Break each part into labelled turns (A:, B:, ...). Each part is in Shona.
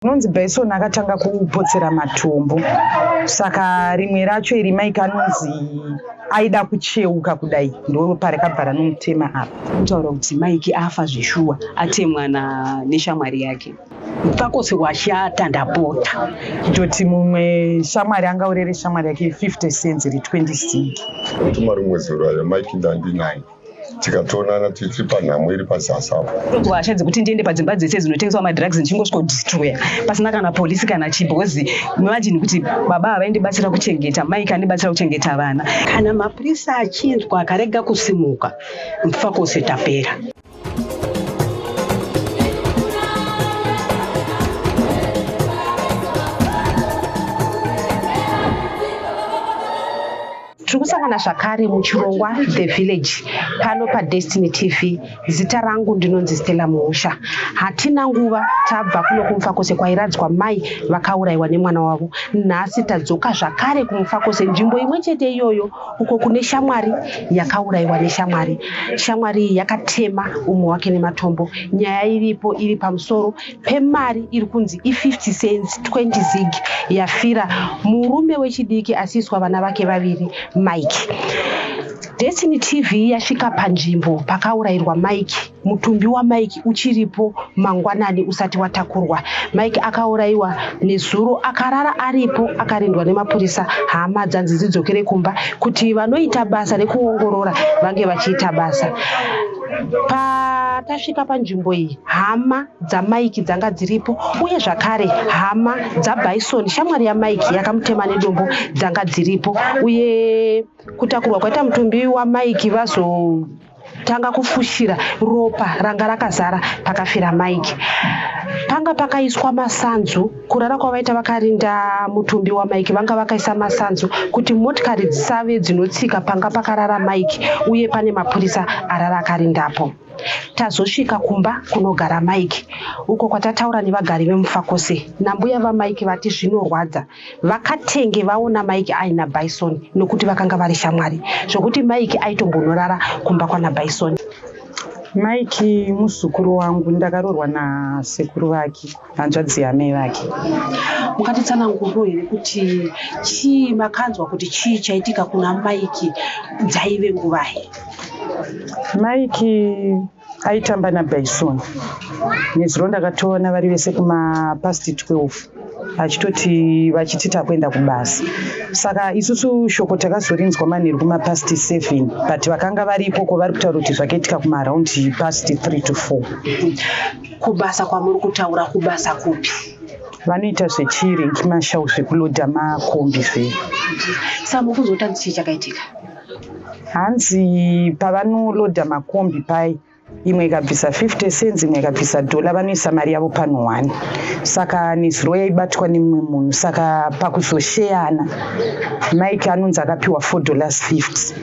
A: Nonzi Bison akatanga kupotsera matombo, saka rimwe racho iri Mike anonzi aida kucheuka kudai, ndo parakabvara nomutema apa.
B: Kutaura kuti Mike afa zveshuwa, atemwa neshamwari yake. Mufakose washata ndapota.
A: Kutoti mumwe shamwari angaurere shamwari yake 50 cents iri 20 cents.
C: Kuti mari mwezi rwayo Mike ndandinaye. Tikatonana tiri panhamo iri pasasa.
B: Washadze kuti ndiende padzimba dzese dzinotengeswa madrugs ndichingosvika destroyer pasina kana polisi kana chibhozi. Imagine kuti baba avaindibatsira kuchengeta, Mike andibatsira kuchengeta vana. Kana mapurisa achinzwa akarega kusimuka, Mufakose tapera. Tirikusangana zvakare muchirongwa The Village pano paDestiny TV. Zita rangu ndinonzi Stella Muhusha. Hatina nguva tabva kuno kuMufakose kwairadzwa mai vakaurayiwa nemwana wavo. Nhasi tadzoka zvakare kuMufakose, nzvimbo imwe chete iyoyo uko kune shamwari yakaurayiwa neshamwari. Shamwari iyi yakatema umwe wake nematombo. Nyaya iripo iri pamusoro pemari iri kunzi i50 cents 20 zig yafira murume wechidiki asiswa vana vake vaviri Mike. Destiny TV yasvika panzvimbo pakaurayirwa Mike. Mutumbi waMike uchiripo mangwanani usati watakurwa. Mike akaurayiwa nezuro, akarara aripo akarindwa nemapurisa. Hama dzanzi dzidzokere kumba kuti vanoita basa rekuongorora vange vachiita basa. Patasvika panzvimbo iyi, hama dzaMike dzanga dziripo uye zvakare hama dzaBison shamwari yaMike yakamutema nedombo dzanga dziripo, uye kutakurwa kwaita mutumbi waMike vazotanga kufushira ropa ranga rakazara pakafira Mike. Panga pakaiswa masanzu, kurara kwavaita vakarinda mutumbi waMike vanga vakaisa masanzu kuti motikari dzisave dzinotsika panga pakarara Mike, uye pane mapurisa arara akarindapo. Tazosvika kumba kunogara Mike, uko kwatataura nevagari veMufakose. Nambuya vaMike vati zvinorwadza vakatenge vaona Mike aina Bison nokuti vakanga vari shamwari, zvokuti Mike aitombonorara kumba kwana Bison.
A: Mike muzukuru wangu, ndakarorwa nasekuru vake, hanzvadzi yamai vake.
B: Mukatitsanangurira here kuti chii makanzwa kuti chii chaitika kuna Mike dzaive nguvai?
A: Mike aitamba naBison. Nezuro ndakatoona vari vese kumapast 12 achitoti vachitita kuenda kubasa. Saka isusu shoko takazorinzwa manheru kumapast 7, but vakanga vari ikoko vari kutaura kuti zvakaitika kumaraundi past 3 to 4.
B: Kubasa kwamuri kutaura kubasa kupi?
A: Vanoita zvechirengi mashau zvekulodha makombi zve.
B: Saka mukuzotadzi chii chakaitika?
A: Hanzi pavanolodha makombi pai, imwe ikabvisa 50 cents imwe ikabvisa $, vanoisa mari yavo pano 1. Saka nezuro yaibatwa nemumwe munhu, saka pakuzosheyana Mike anonzi akapiwa $4.50.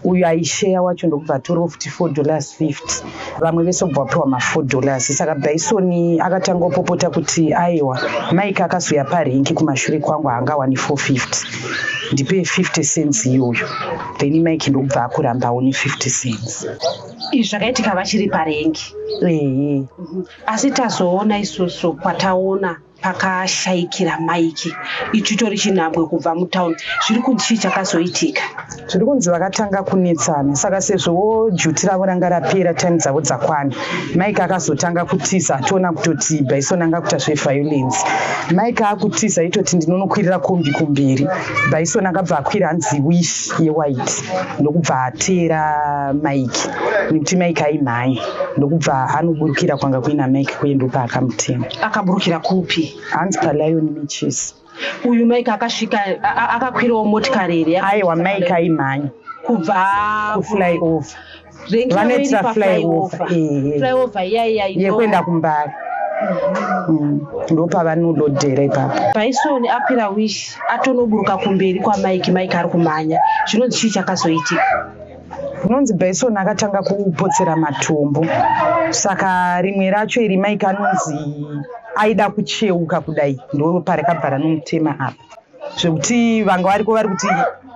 A: Uyu aisheya wacho ndokubva atora futi $4.50. Vamwe vese kubva vapiwa ma$4. Saka Bison akatanga kupopota kuti aiwa Mike akazoya parengi kumashure kwangu haangawani $4.50, ndipe 50 cents iyoyo. Then Mike ndokubva akurambawo ne50 cents.
B: Izvi zvakaitika vachiri parengi. Asi tazoona isusu kwataona pakashayikira Mike ichitori chinhambwe kubva mutaundi. Zviri kunzi chii chakazoitika?
A: Zviri kunzi vakatanga kunetsana, saka sezvo juti ravo ranga rapera, time dzavo dzakwana, Mike akazotanga kutiza, atoona kutoti Bison angakuita zveviolence. Mike akutiza itoti ndinonokwirira kombi kumberi. Bison akabva akwira hanzi Wish yeWhite ndokubva ateera Mike, nekuti Mike aimhanya, ndokubva anoburukira kwanga kuina Mike kuendopa akamutema.
B: Akaburukira kupi?
A: Hanzi paLion Matches.
B: Uyu Mike akasvika akakwirawo motikari here?
A: Aiwa, Mike aimhanya
B: kubva
A: kuflyover. Vanoitira flyover.
B: Flyover
A: yekuenda kuMbara. Ndopavanolodhera ipapo.
B: Bison akwira Wish atonoburuka kumberi kwaMike, Mike ari kumhanya. Zvinonzi chii chakazoitika?
A: Nonzi Bison akatanga kupotsera matombo, saka rimwe racho iri Mike anonzi aida kucheuka kudai, ndo parakabvara nomutema apa, zvekuti vanga variko vari kuti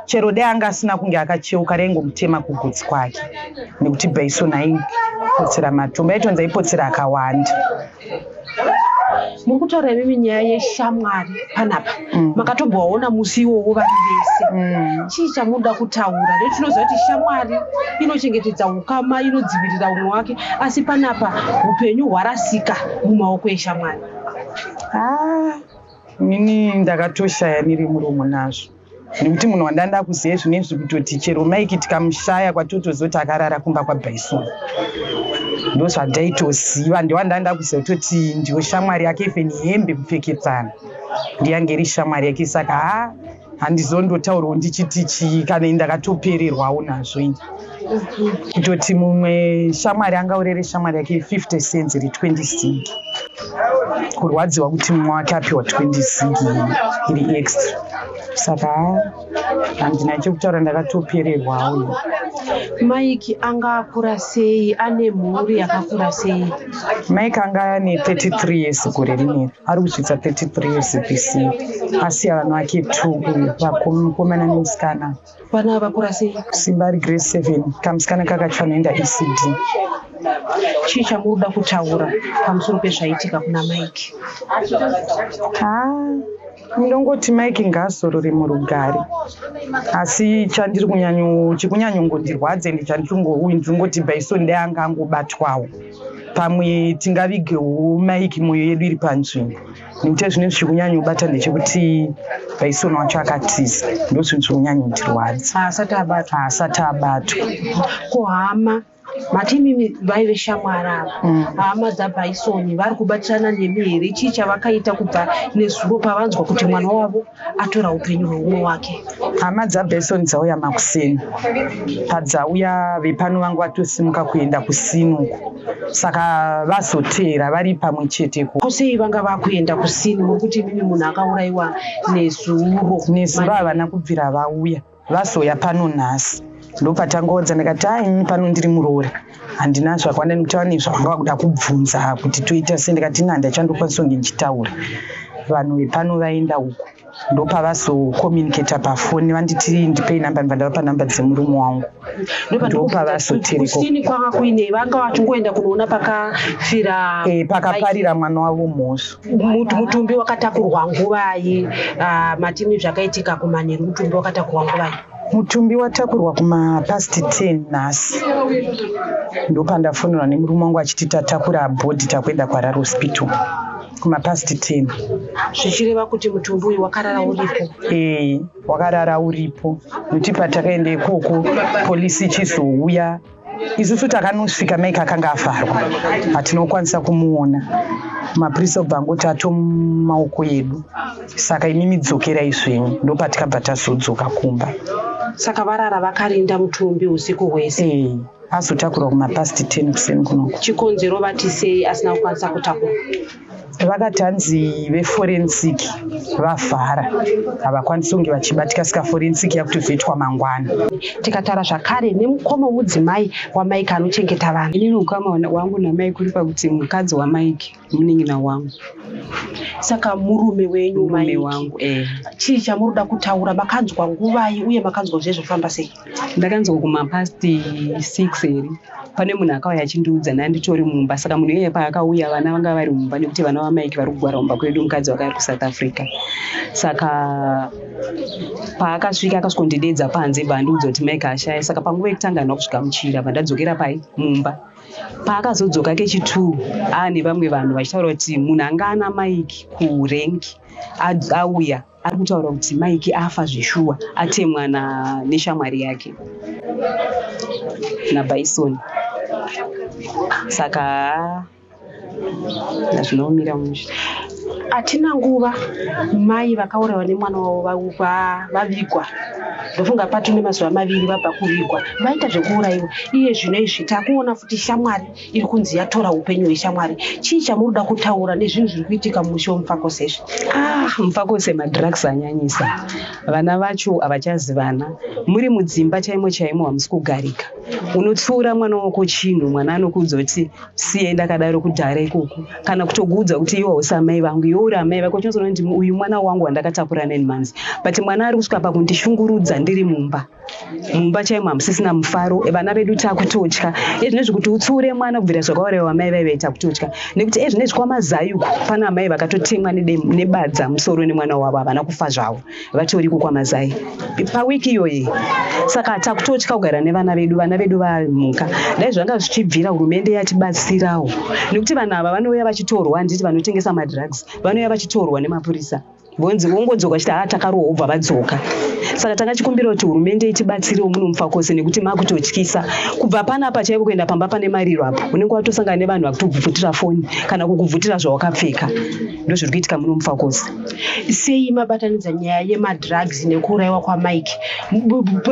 A: chero dai anga asina kunge akacheuka raingomutema kugutsi kwake, nekuti Bison aipotsera matombo, aitonzi aipotsera akawanda.
B: muri kutaura imimi nyaya yeshamwari panapa makatombowaona musi iwowo vari vese chii chamunoda kutaura? Nekuti tinoziva kuti shamwari inochengetedza ukama, inodzivirira umwe wake, asi panapa upenyu hwarasika mumaoko eshamwari.
A: Ini ndakatoshaya niri muromo nazvo, nekuti munhu wandanda kuziva zvinezvi kutoti chero Mike tikamushaya kwatotozoti akarara kumba kwaBaison. Ndo zvataitoziva, ndewandanda kuziva kutoti ndiwo shamwari yake, even hembe kupfekedzana ndiyange iri shamwari yake. Saka handizondotaurawo ndichitichi kana ndakatopererwawo nazvo ini kutoti mumwe shamwari angaurere shamwari yake 50 cents iri 20 cents, kurwadziwa kuti mumwe wake apiwa 20 cents iri extra. Saka handina chekutaura, ndakatopererwawo.
B: Mike anga akura sei? Ane mhuri yakakura sei?
A: Mike anga ane 33 years gore rineri, ari kusvitsa 33 years bc. Asiya vanhu vake 2, mukomana nemusikana.
B: Vana vakura sei?
A: Simba ari grade 7, kamusikana kakachanoenda ECD.
B: Chii chamunoda kutaura pamusoro pezvaitika kuna Mike?
A: Ndongoti Mike ngaazorore murugare, asi chikunyanyongondirwadze ndichandingoti Baison ndeanga angobatwawo. Pamwe tingavigewo Mike mwoyo yedu iri panzvimbo, nekuti zvinezvi chikunyanyobata ndechekuti Baison wacho akatiza, ndozvinhu zvikunyanyondirwadza. Asati abatwa.
B: Kuhama matimimi vaive shamwari ava, hama dzaBaison vari kubatirana nemi here? Chii chavakaita kubva nezuro pavanzwa kuti mwana wavo atora upenyu hweumwe wake?
A: Hama dzaBaison dzauya makuseni, padzauya vepano vangu vatosimuka kuenda kusini uko, saka vazotera vari pamwe chete.
B: Kusei vanga vakuenda kusini? Muri kuti mimi munhu akaurayiwa nezuro
A: havana kubvira vauya, vazoya pano nhasi. Ndopatangodza ndikati ini pano ndiri muroora, handina zvakawanda nekuti vane zvavanga kuda kubvunza kuti toita sei. Ndikati ina handichandokwanisa kunge ndichitaura. Vanhu vepano vaenda uko, ndopavazokomuniketa pafoni, vanditi ndipei namba, ndandavapa namba dzemurume wangu, ndopavazotereko.
B: Kusini kwanga kuine vanga vachingoenda kunoona pakafira
A: pakaparira mwana wavo mhosva.
B: Mutumbi wakatakurwa nguvai? Matimi zvakaitika kumanheru, mutumbi wakatakurwa nguvai?
A: Mutumbi watakurwa kumapasti 10 nhasi, ndopandafonera nemurume wangu achiti tatakura bhodhi takuenda kwaRaro hospital kumapasti 10.
B: Zvichireva kuti mutumbi uyu wakarara uripo?
A: Wakarara uripo, nekuti patakaenda ikoko polisi ichizouya, isusu takanosvika Mike akanga avharwa, hatinokwanisa kumuona. Mapurisa obva angoti atomumaoko edu, saka imimi dzokerai zvenyu. Ndopatikabva tazodzoka kumba.
B: Saka varara vakarinda mutumbi usiku hwese?
A: Azotakurwa kumapasti 10 kuseni kunoko.
B: Chikonzero vati sei asina kukwanisa kutakura?
A: Vakati hanzi veforensic vavhara, havakwanisi kunge vachibatika, saka forensic yakutozoitwa mangwana.
B: Tikataura zvakare nemukoma mudzimai waMike anochengeta vanhu.
D: Inini ukama wangu naMike uri pakuti mukadzi waMike munin'ina wangu.
B: Saka murume wenyu Mike
D: wangu.
B: Chii chamunoda kutaura? Makanzwa nguvai uye makanzwa zvezvofamba sei?
D: Ndakanzwa kumapasti 6 here. Pane munhu akauya achindiudza ndanditori mumba, saka munhu iyeye paakauya vana vanga vari mumba, nekuti vana vaMike vari kugara mumba kwedu, mukadzi wake ari kuSouth Africa. Saka paakasvika akasvikondidedza panze, bandiudza kuti Mike ashaya. Saka panguva yekutanga ndakusvika muchira, vandadzokera mumba. Paakazodzoka kechi2 aane vamwe vanhu vachitaura kuti munhu anga ana Mike kurengi auya ari kutaura kuti Mike afa zveshuwa, atemwa neshamwari yake naBaison. Saka ndazvinoumira musha.
B: Hatina nguva mai vakaurayiwa nemwana wavo vavigwa. Ndofunga patune mazuva 2 vabva kuvigwa, vaita zvekuurayiwa. Iye zvino izvi takuona futi shamwari iri kunzi yatora upenyu hweshamwari. Chii chamunoda kutaura nezvinhu zviri kuitika mumusha woMufakose izvi?
D: Mufakose madrugs anyanyisa. Vana vacho havachazivana. Muri mudzimba chaimo chaimo hamusi kugarika. Unotsuura mwana wako chinhu, mwana anokuudza kuti siye ndakadaro kudhara ikoko, kana kutokuudza kuti iwe hausi amai vangu, iwe uri amai vako. Chinozoona kuti uyu mwana wangu wandakatakura 9 months, but mwana ari kusvika pakundishungurudza ndiri mumba. mumba chaimo hamusisina mufaro, vana vedu takutotya. Ezvinezvi kuti utsiure mwana kubvira zvakauraiwa mai vaive takutotya, nekuti ezvinezvi kwamazai uku pana mai vakatotemwa nebadza musoro nemwana wavo, havana kufa zvavo, vatoriko kwamazai pawiki iyoyi. Saka takutotya kugara nevana vedu vamhuka. Dai zvanga zvichibvira hurumende yatibatsirawo, nekuti vanhu ava vanouya vachitorwa, handiti vanotengesa madrugs, vanouya vachitorwa nemapurisa vongodzoka chiti takarohwa ubva vadzoka. Saka takachikumbira kuti hurumende itibatsirewo muno Mufakose, nekuti makutotyisa. Kubva panapa chaipo kuenda pamba pane mariro apo unenge watosangana nevanhu vakutokuvhutira foni kana kukuvhutira zvawakapfeka. Ndozviri kuitika muno Mufakose.
B: Sei mabatanidza nyaya yemadrugs nekuuraiwa kwaMike?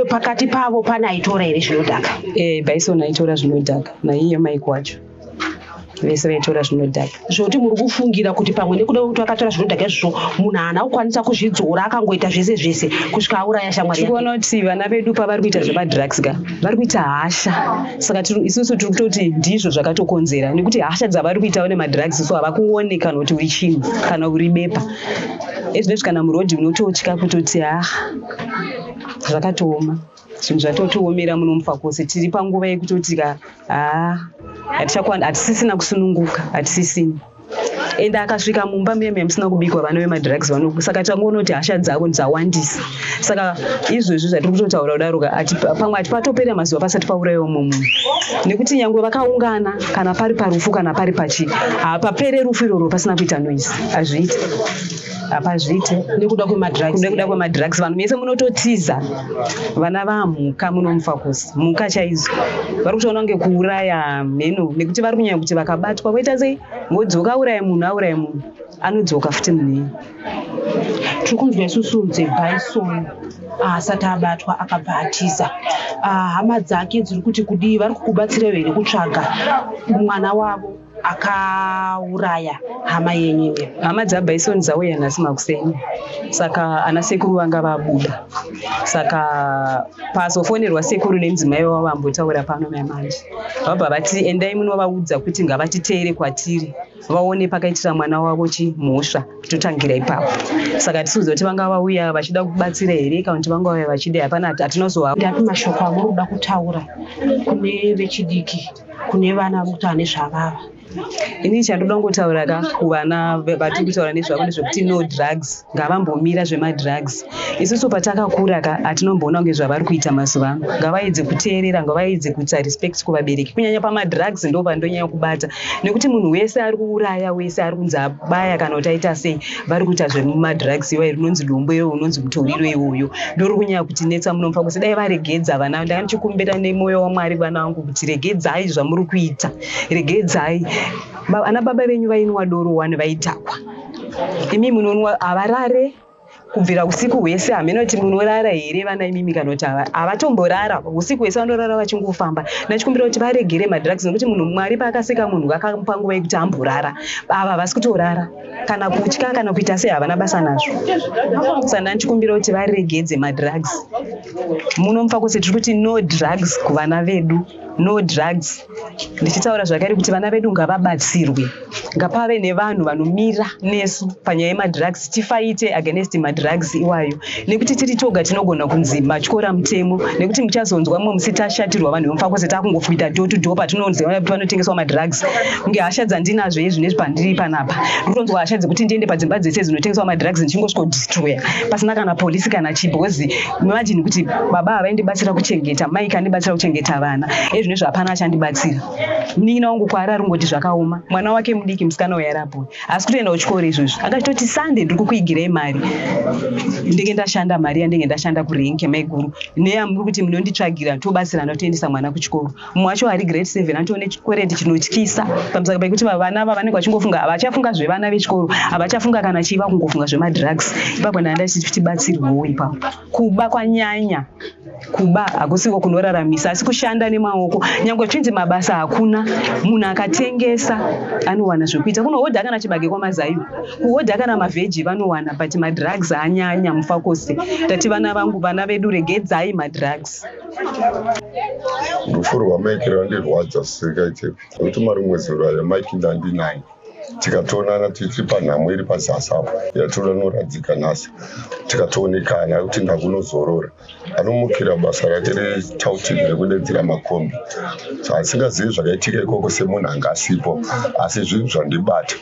B: Pakati pavo pana aitora here zvinodhaka?
D: Bison aitora zvinodhaka, naiye Mike wacho vese vaitora zvinodhaka.
B: Zvoti muri kufungira kuti pamwe nekuda kuti akatora zvinodhaka izvozvo munhu haana kukwanisa kuzvidzora akangoita zvese kusvika auraya shamwari yake?
D: Tikuona kuti vana vedu pavari kuita zvemadrugs vari kuita hasha. Saka isusu tiri kutoti ndizvo zvakatokonzera, nekuti hasha dzavari kuitawo nemadrugs so havakuoni kana kuti uri chinhu kana uri bepa. Ezvinezvi kana murodhi unototya kutoti zvakatooma, zvinhu zvatotiomera muno Mufakose. Tiri panguva yekutotika hatisisina kusununguka, hatisisina. Ende akasvika mumba meme musina kubikwa vana vemadrugs vanoku, saka tangoona kuti hasha dzavo dzawandisa. Saka izvozvi zvatiri kutotaura kudaroka, pamwe hatipatopera mazuva pasati pauraiwa munhu, nekuti nyangwe vakaungana kana pari parufu kana pari pachii, hapapere rufu iroro pasina kuita noise. Hazviiti, hapazviite
B: nekuda
D: kwemadrugs. Vanhu mese munototiza vana vamhuka muno Mufakose, mhuka chaidzo. Vari kutoona kunge kuuraya mheno, nekuti vari kunyanya kuti vakabatwa voita sei, vodzoka auraya munhu, anodzoka futi munhu.
B: Tiri kunzwa isusu Bison asati abatwa akabva atiza. Hama dzake dziri kuti kudii, vari kukubatsira here kutsvaga mwana wavo akauraya hama yenyu?
D: Hama dzaBison dzauya nhasi makuseni, saka ana sekuru vanga vabuda. Saka pazofonerwa sekuru nemudzimai wavo vambotaura pano namanje, vabva vati endai munovaudza kuti ngavatiteere kwatiri vaone pakaitira mwana wavo chimhosva, totangira ipapo. Saka tisiudza kuti vanga vauya vachida kubatsira here kana kuti vanga vauya vachida, hapana, hatinozowa.
B: Ndapi mashoko amuri kuda kutaura kune vechidiki, kune vana muta nezvavava?
D: Ini chandoda ngotaura kuvana vatiri kutaura nezvavo nezvekuti no drugs, ngavambomira zvemadrugs. Isusu patakakura hatinomboona kunge zvavari kuita mazuva ano. Ngavaedze kuteerera, ngavaedze kuita respect kuvabereki, kunyanya pamadrugs ndo pandonyanya kubata, nekuti munhu wese ari kuuraya, wese ari kunzi abaya kana kuti aita sei, vari kuita zvemadrugs. Iwayo rinonzi dombo iwo, unonzi mutoriro iwoyo, ndori kunyanya kutinetsa muno Mufakose. Dai varegedza vana, ndakanichikumbira nemoyo waMwari vana vangu kuti regedzai zvamuri kuita, regedzai. Ana baba venyu vainwa doro wani vaitakwa, imi munonwa avarare kubvira usiku hwese. Hamena kuti munorara here vana imimi kana kuti havatomborara usiku hwese, vanorara vachingofamba. Ndachikumbira kuti varegere madrugs, nekuti munhu Mwari paakaseka munhu akamupa nguva yekuti amborara. Ava havasi kutorara kana kutya kana kuita sei, havana basa nazvo. Saka ndachikumbira kuti varegedze madrugs muno Mufakose. Tiri kuti no drugs kuvana vedu, no drugs. Ndichitaura zvakare kuti vana vedu ngavabatsirwe, ngapave nevanhu vanomira nesu panyaya yemadrugs, tifaite against madrugs iwayo, nekuti tiri toga tinogona kunzi matyora mutemo, nekuti muchazonzwa mwe musi tashatirwa vanhu veMufakose takungofuita door to door patinonzwa panotengeswa madrugs. Kunge hasha dzandinazvo izvinezvi pandiri panapa, ndinotonzwa hasha dzekuti ndiende padzimba dzese dzinotengeswa madrugs ndichingoskodestroya pasina kana polisi kana chibhozi. Imagine kuti baba havaindibatsira kuchengeta, Mike andibatsira kuchengeta vana, ezvinezvi hapana achandibatsira. Munin'ina wangu kwaari ari kungoti zvakaoma, mwana wake mudiki musikana uyu arapo, asi kutoenda kuchikoro izvozvo. Akachitoti Sunday ndiri kukuigirai mari, ndenge ndashanda mari yandenge ndashanda kurenke maiguru, neyamuri kuti munonditsvagira tobatsirana toendesa mwana kuchikoro. Mumwe wacho ari grade 7 antoone chikwereti chinotyisa, pamusaka pekuti vana ava vanenge vachingofunga, havachafunga zvevana vechikoro, havachafunga kana chiva kungofunga zvemadrugs. Ipapo ndandatibatsirwewo ipapo. Kuba kwanyanya, kuba hakusiko kunoraramisa, asi kushanda nemaoko. Nyangwe chinzi mabasa hakuna, munhu akatengesa anowana zvekuita. Kunohodha kana chibage kwamazai, kuhodha kana mavheji vanowana, but madrugs anyanya Mufakose. Tati vana vangu, vana vedu regedzai madrugs.
C: Rufu rwaMike rwandirwadza zvisikaite, nokuti mari mwezi rwaMike ndandinaye tikatoonana tiri panhamo iri pazasi apo yatinonoradzika nhasi, tikatoonekana kuti ndakunozorora anomukira basa rake retauting rekudedzera makombi. Asingazivi zvakaitika ikoko semunhu anga asipo, asi zvinhu zvandibata.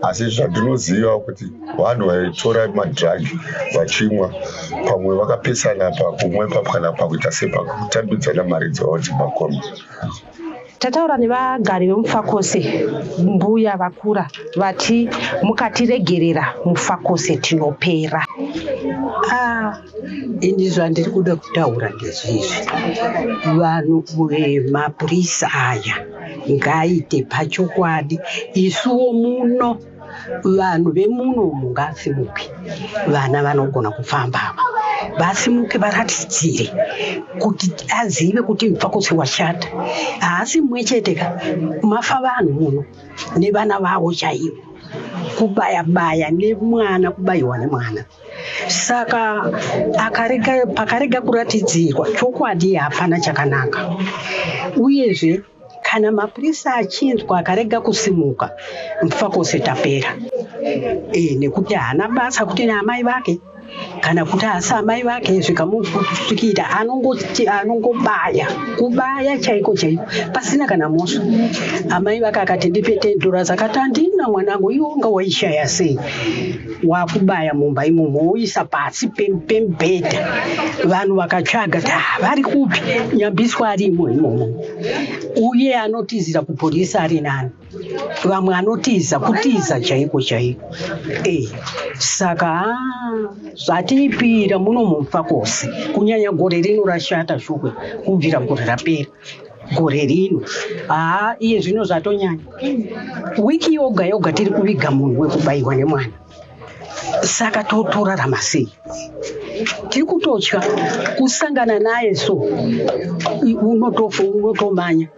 C: Asi zvandinoziva kuti vanhu vaitora madhiragi vachimwa, pamwe vakapesana pakumwe papwana pakuita sepakutambidzana mari dzavo dzemakombi.
B: Tataura nevagari vemufakose, mbuya vakura vati mukatiregerera mufakose tinopera.
E: Ini zvandiri kuda kutaura ndezvizvi, vanhu vemapurisa aya ngaite pachokwadi. Isuwo muno vanhu vemuno mungasimuke, vana vanogona kufamba vasimuke varatidzire kuti azive kuti mufakose washata. Haasi mumwe cheteka, mafa vanhu muno nevana vavo chaivo, kubaya-baya nemwana, kubayiwa nemwana. Saka pakarega kuratidzirwa chokwadi hapana chakanaka. Uyezve kana mapurisa achinzwa akarega kusimuka, mufakose tapera. Nekuti haana basa kuti naamai vake, kana kuti asi amai vake zvikamusvikira anongobaya, kubaya chaiko chaiko pasina kana mosva. Amai vake akati ndipe $10 akati handina mwanangu, iwo unga waishaya sei? Wakubaya mumba imomo woisa pasi pemubhedha. Vanhu vakatsvaga vari kupi, nyambiswa arimo imomo. Uye anotizira kupurisa ari nani, vamwe anotiza kutiza chaiko chaiko. Saka zvatipira muno mufakose, kunyanya gore rino rashata shukwe kubvira gore rapera. Gore rino iye zvino zvatonyanya. Wiki yoga yoga tiri kuviga munhu wekubayiwa nemwana. Saka torarama sei? Tiri kutotya kusangana naye, so unotomanya.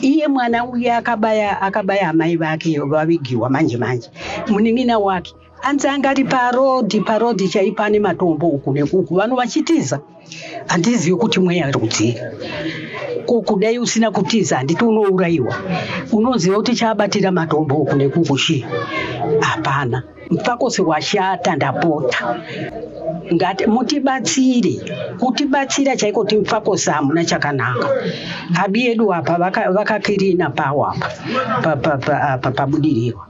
E: Iye mwana uya akabaya amai vake vavigiwa manje munin'ina wake anzi angari parodhi chaipane matombo uku nekuku, vanhu vachitiza. Handizivi kuti mweya ari kudzika kudai usina kutiza handiti unourayiwa. Unoziva kuti chabatira matombo uku nekuku chii? Hapana, mufakose washata. Ndapota ngati mutibatsire, kutibatsira chaiko kuti mufakose hamuna chakanaka. Abi edu apa vakakirina pawo apa pabudiriro,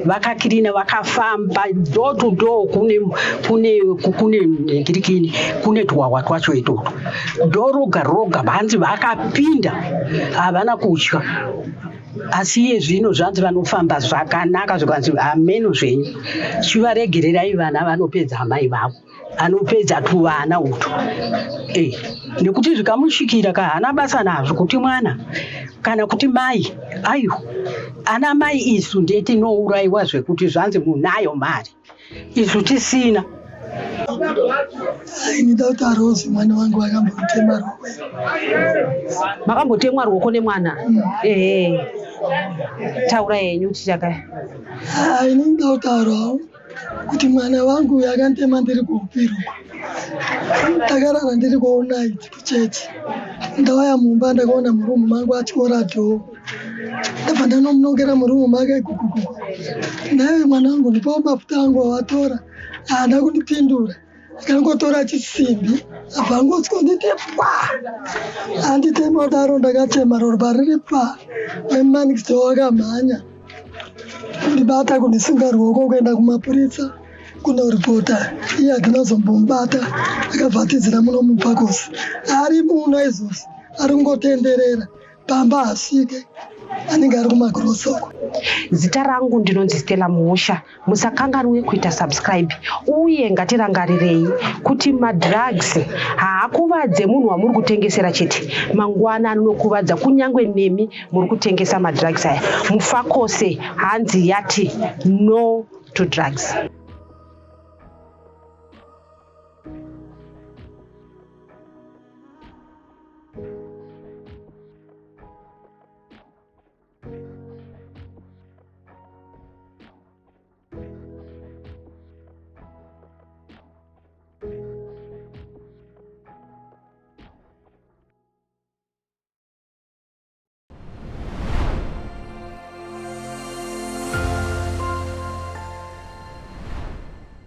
E: vakakirina vakafamba door to door, kune ngirikini, kune twawa twacho itoto, door roga vanzi vakapinda, havana kutya. Asi iye zvino zvanzi vanofamba zvakanaka, zvikanzi ameno zvenyu chivaregererai vana vanopedza amai vavo, anopedza tuvana utu. Nekuti zvikamusvikira kahana basa nazvo kuti mwana kana kuti mai. Ayo ana mai isu ndetinourayiwa zvekuti zvanzi munayo mari, isu tisina.
F: Ndida kutaura kuti mwana wangu akambotemwa ruoko.
B: Makambotemwa ruoko nemwana? Taura yenyu tichaka.
F: Ndida kutaura kuti mwana wangu yakanditema ndiri kuupiruka. Ndakarara ndiri kuonaiti kuchechi. Ndauya mumba ndakaona murume mangu atyora dhoo. Ndabva ndanomunongera murume make gugugugu. Naye mwana wangu ndipawo mafuta angu awatora. Haana kundipindura. Akangotora chisimbi abva angotswa nditi handitema daro, ndakachema ropa riri wemanix wakamhanya kundibata kundisunga ruoko kuenda kumapurisa kunoripota. Iye handinazombomubata, akabvatidzira muno mufakose. Ari muno izvozvi ari kungotenderera pamba asvike, anenge ari kumagirosoko.
B: Zita rangu ndinonzi Stella Muhosha. Musakanganwe kuita subscribe, uye ngatirangarirei kuti madrugs haakuvadze munhu wamuri kutengesera chete, mangwana anokuvadza kunyangwe nemi muri kutengesa madrugs aya. Mufakose hanzi yati no to drugs.